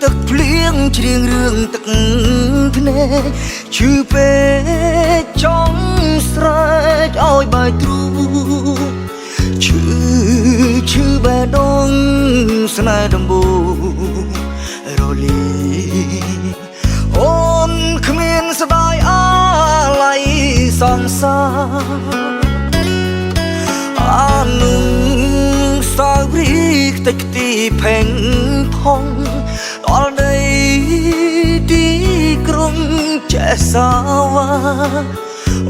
ទឹកភ្លៀងច្រៀងរឿងទឹកភ្នែកឈឺពេកចង់ស្រែកឲ្យបាយទ្រូឈឺបេះដូងស្នេហ៍ដំបូងរលីអូនគ្មានស្ដាយអាឡ័យសងសាអានឹងសាវរីខ្ទេចខ្ទីផេងផងដល់ដីទីក្រុងចេះសាវ៉ា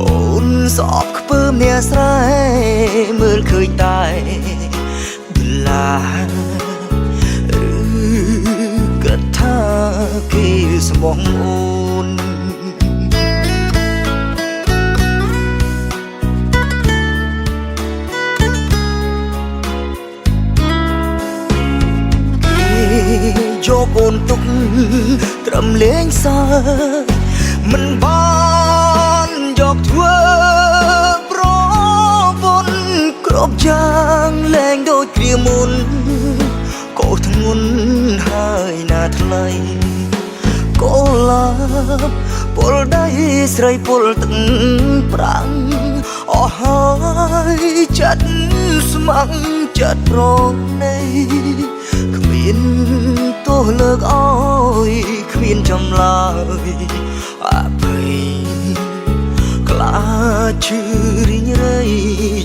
អូនសອບខ្ពើមអ្នកស្រែមើលឃើញតែដុល្លារឬគិតថាគេស្មោះអូនយកអូនទុកត្រឹមលេងសើមិនបានយកធ្វើប្រពន្ធគ្រប់យ៉ាងលែងដូចគ្រាមុនកោធ្ងន់ហើយណាថ្លៃកូឡាបពលដៃស្រីពលទឹកប្រាំងអស់ហើយចិត្តស្ម័គ្រចិត្តប្រណីគ្មានទោះលើកអើយគ្មានចម្លើយអភ័យខ្លាចឈឺរីងរៃ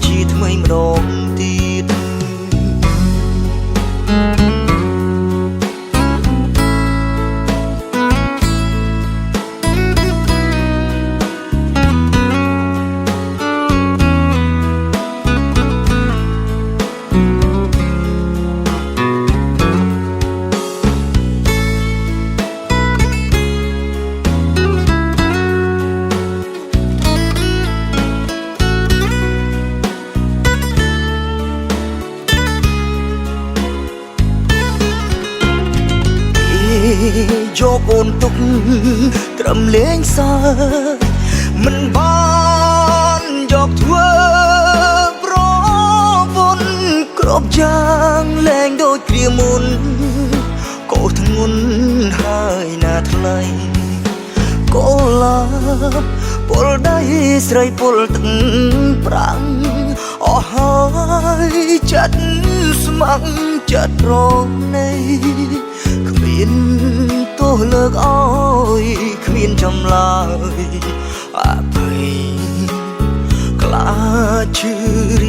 ជាថ្មីម្ដងទៀតយកអូនទុកត្រឹមលេងសើមិនបានយកធ្វើប្រពន្ធគ្រប់យ៉ាងលែងដូចគ្រាមុនកោធ្ងន់ហើយណាថ្លៃកូឡាបពលដៃស្រីពលទឹកប្រាំងអស់ហើយចិត្តស្ម័គ្រចិត្តប្រណីគ្មានទោះលើកអើយគ្មានចម្លើយអភ័យខ្លាចឈឺ